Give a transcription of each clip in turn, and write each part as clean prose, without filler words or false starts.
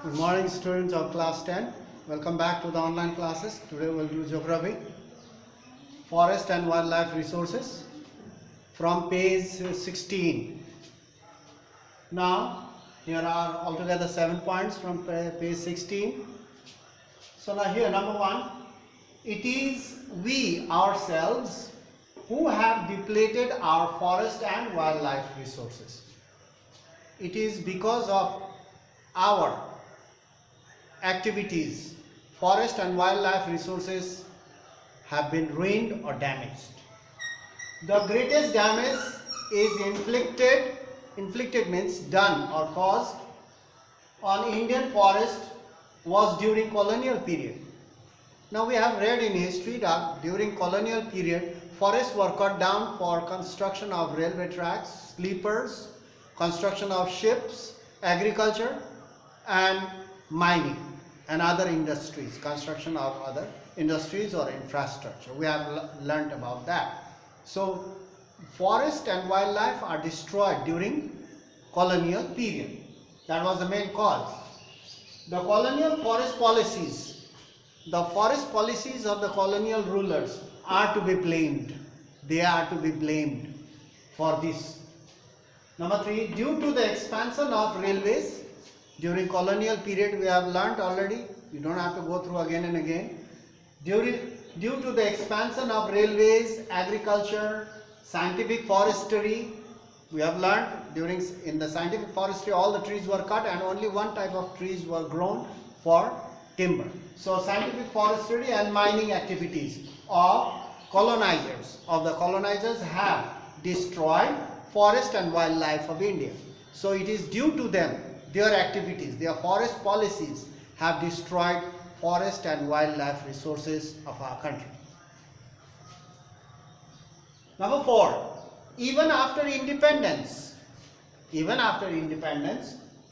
Good morning, students of class 10. Welcome back to the online classes. Today we'll do geography, forest and wildlife resources from page 16. Now, here are altogether 7 points from page 16. So now here, number 1, it is we ourselves who have depleted our forest and wildlife resources. It is because of our activities, forest and wildlife resources have been ruined or damaged. The greatest damage is inflicted means done or caused on Indian forest was during colonial period. Now we have read in history that during colonial period forests were cut down for construction of railway tracks, sleepers, construction of ships, agriculture and mining and other industries, construction of other industries or infrastructure. We have learnt about that. So forest and wildlife are destroyed during colonial period. That was the main cause. The colonial forest policies, the forest policies of the colonial rulers are to be blamed. They are to be blamed for this. Number 3, due to the expansion of railways during colonial period, we have learnt already, you don't have to go through again and again. Due to the expansion of railways, agriculture, scientific forestry, we have learnt in the scientific forestry all the trees were cut and only one type of trees were grown for timber. So scientific forestry and mining activities of the colonizers have destroyed forest and wildlife of India. So it is due to them, their activities, their forest policies have destroyed forest and wildlife resources of our country. Number 4, even after independence,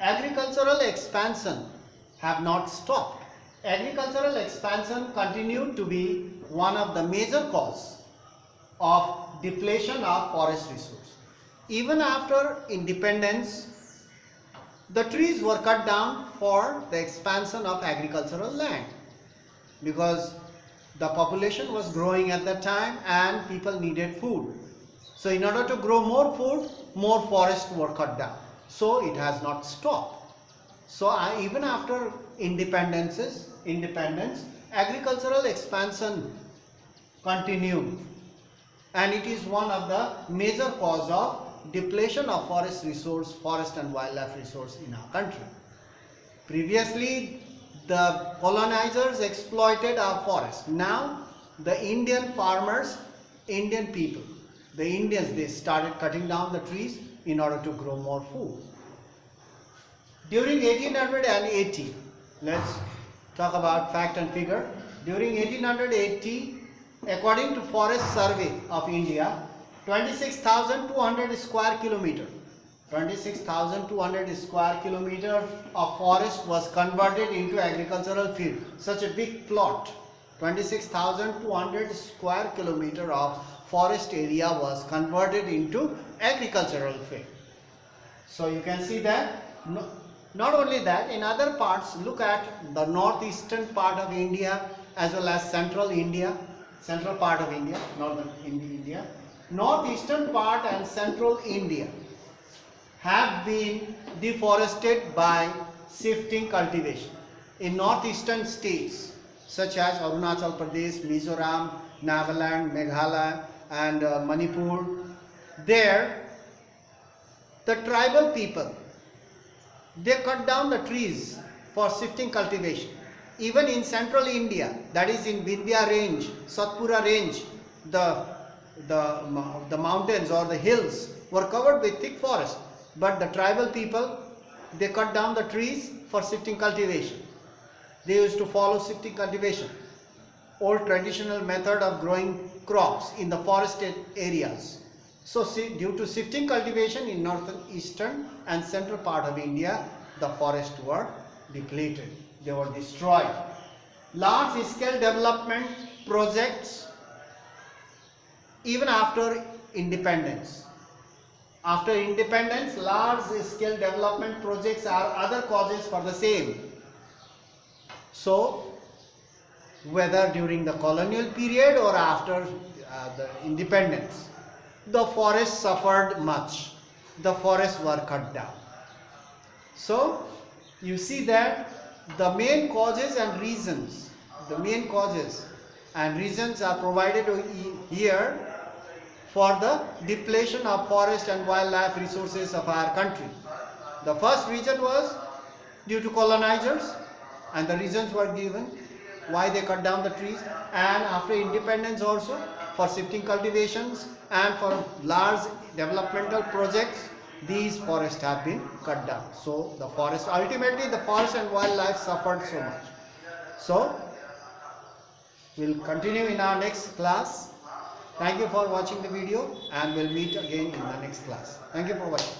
agricultural expansion have not stopped. Agricultural expansion continued to be one of the major cause of depletion of forest resource. Even after independence, the trees were cut down for the expansion of agricultural land because the population was growing at that time and people needed food. So in order to grow more food, more forests were cut down. So it has not stopped. So even after independence, agricultural expansion continued, and it is one of the major cause of depletion of forest and wildlife resource in our country. Previously, the colonizers exploited our forest. Now, the Indian farmers, Indian people, the Indians, they started cutting down the trees in order to grow more food. During 1880, let's talk about fact and figure. During 1880, according to Forest Survey of India, 26,200 square kilometer of forest was converted into agricultural field. Such a big plot, 26,200 square kilometer of forest area was converted into agricultural field. So you can see that. Not only that, in other parts, look at the northeastern part of India as well as central part of India, northern India. Northeastern part and central India have been deforested by shifting cultivation. In northeastern states such as Arunachal Pradesh, Mizoram, Nagaland, Meghalaya and Manipur, there the tribal people, they cut down the trees for shifting cultivation. Even in central India, that is in Vindhya range, Satpura range, the mountains or the hills were covered with thick forest, but the tribal people, they cut down the trees for shifting cultivation. They used to follow shifting cultivation, old traditional method of growing crops in the forested areas. So due to shifting cultivation in northern, eastern and central part of India, the forests were depleted, they were destroyed. Large scale development projects even after independence. After independence, large scale development projects are other causes for the same. So whether during the colonial period or after the independence, the forests suffered much. The forests were cut down. So you see that the main causes and reasons are provided here for the depletion of forest and wildlife resources of our country. The first reason was due to colonizers, and the reasons were given why they cut down the trees, and after independence also for shifting cultivations and for large developmental projects, these forests have been cut down. So ultimately the forest and wildlife suffered so much. So we'll continue in our next class. Thank you for watching the video, and we'll meet again in the next class. Thank you for watching.